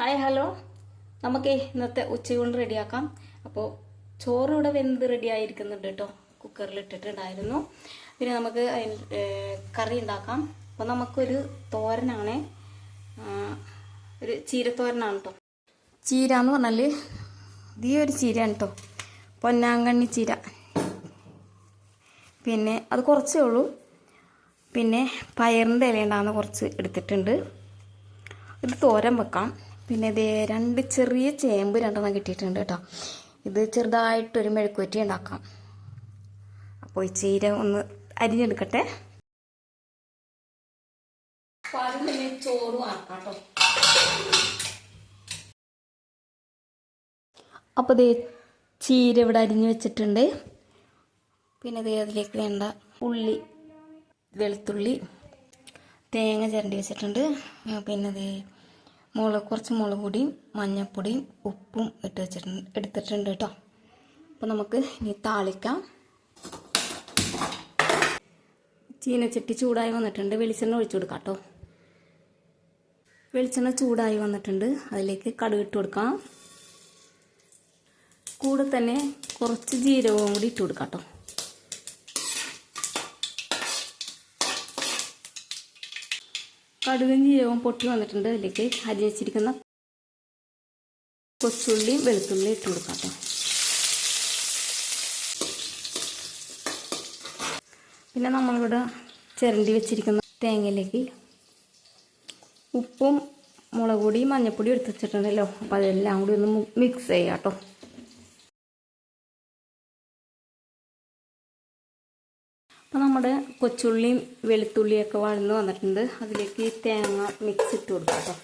Hi hello, നമുക്ക് ഇന്നത്തെ ഉച്ചയൂണ് റെഡിയാക്കാം. അപ്പോൾ ചോറ് ഇവിടെ വെന്ത് റെഡി ആയിരിക്കുന്നുണ്ട് കേട്ടോ. കുക്കറിൽ ഇട്ടിട്ടുണ്ടായിരുന്നു. പിന്നെ നമുക്ക് കറി ഉണ്ടാക്കാം. അപ്പോൾ നമുക്കൊരു തോരനാണ്, ഒരു ചീരത്തോരനാണ് കേട്ടോ. ചീര എന്ന് പറഞ്ഞാൽ ഈ ഒരു ചീരയാണ് കേട്ടോ, പൊന്നാങ്കണ്ണി ചീര. പിന്നെ അത് കുറച്ചേ ഉള്ളൂ. പിന്നെ പയറിൻ്റെ ഇലയുണ്ടാകുന്ന കുറച്ച് എടുത്തിട്ടുണ്ട്. ഇത് തോരൻ വെക്കാം. പിന്നെ ഇത് രണ്ട് ചെറിയ ചേമ്പ് രണ്ടെണ്ണം കിട്ടിയിട്ടുണ്ട് കേട്ടോ. ഇത് ചെറുതായിട്ടൊരു മെഴുക്കുവരട്ടി ഉണ്ടാക്കാം. അപ്പോൾ ഈ ചീര ഒന്ന് അരിഞ്ഞെടുക്കട്ടെ. പിന്നെ ചോറ് ആക്കാം കേട്ടോ. അപ്പോൾ ഇത് ചീര ഇവിടെ അരിഞ്ഞ് വെച്ചിട്ടുണ്ട്. പിന്നെ ഇത് അതിലേക്ക് വേണ്ട ഉള്ളി, വെളുത്തുള്ളി, തേങ്ങ ചിരണ്ടി വെച്ചിട്ടുണ്ട്. പിന്നെ ഇത് കുറച്ച് മുളക് പൊടിയും മഞ്ഞൾപ്പൊടിയും ഉപ്പും എടുത്തിട്ടുണ്ട് കേട്ടോ. അപ്പോൾ നമുക്ക് ഇനി താളിക്കാം. ചീനച്ചട്ടി ചൂടായി വന്നിട്ടുണ്ട്. വെളിച്ചെണ്ണ ഒഴിച്ചു കൊടുക്കാം കേട്ടോ. വെളിച്ചെണ്ണ ചൂടായി വന്നിട്ടുണ്ട്. അതിലേക്ക് കടുക് ഇട്ട് കൊടുക്കാം. കൂടെ തന്നെ കുറച്ച് ജീരകവും കൂടി ഇട്ട് കൊടുക്കാം കേട്ടോ. കടുകും ജീരകവും പൊട്ടി വന്നിട്ടുണ്ട്. അതിലേക്ക് അരി വെച്ചിരിക്കുന്ന കൊച്ചുള്ളിയും വെളുത്തുള്ളിയും ഇട്ട് കൊടുക്കാം കേട്ടോ. പിന്നെ നമ്മളിവിടെ ചിരണ്ടി വെച്ചിരിക്കുന്ന തേങ്ങയിലേക്ക് ഉപ്പും മുളക് പൊടിയും മഞ്ഞൾപ്പൊടിയും എടുത്ത് വെച്ചിട്ടുണ്ടല്ലോ. അപ്പോൾ അതെല്ലാം കൂടി ഒന്ന് മിക്സ് ചെയ്യാം കേട്ടോ. അപ്പോൾ നമ്മുടെ കൊച്ചുള്ളിയും വെളുത്തുള്ളിയൊക്കെ വഴന്ന് വന്നിട്ടുണ്ട്. അതിലേക്ക് തേങ്ങ മിക്സ് ഇട്ട് കൊടുക്കാം കേട്ടോ.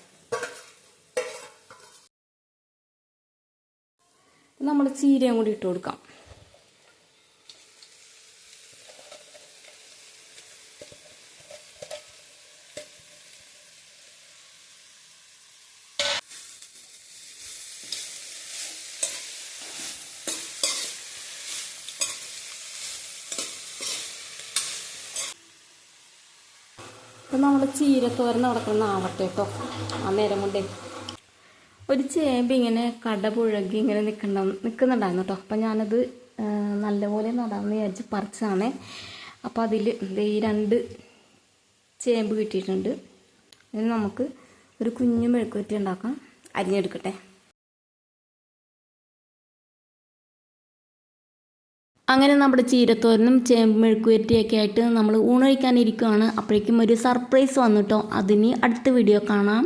നമ്മൾ ചീരയും കൂടി ഇട്ട് കൊടുക്കാം. അപ്പം നമ്മൾ ചീരത്തോരൻ നടക്കുന്ന ആവട്ടെ കേട്ടോ. ആ നേരം കൊണ്ടേ ഒരു ചേമ്പ് ഇങ്ങനെ കട പുഴകി ഇങ്ങനെ നിൽക്കുന്നുണ്ടായിരുന്നു കേട്ടോ. അപ്പം ഞാനത് നല്ലപോലെ നടാമെന്ന് വിചാരിച്ച് പറിച്ചതാണ്. അപ്പോൾ അതിൽ ഈ രണ്ട് ചേമ്പ് കിട്ടിയിട്ടുണ്ട്. ഇനി നമുക്ക് ഒരു കുഞ്ഞു മെഴുക്കുവരട്ടി ഉണ്ടാക്കാം. അരിഞ്ഞെടുക്കട്ടെ. അങ്ങനെ നമ്മുടെ ചീരത്തോരനും ചേമ്പ് മെഴുക്കുവരട്ടിയൊക്കെ ആയിട്ട് നമ്മൾ ഊണഴിക്കാനിരിക്കുകയാണ്. അപ്പോഴേക്കും ഒരു സർപ്രൈസ് വന്നു കേട്ടോ. അതിന് അടുത്ത വീഡിയോ കാണാം.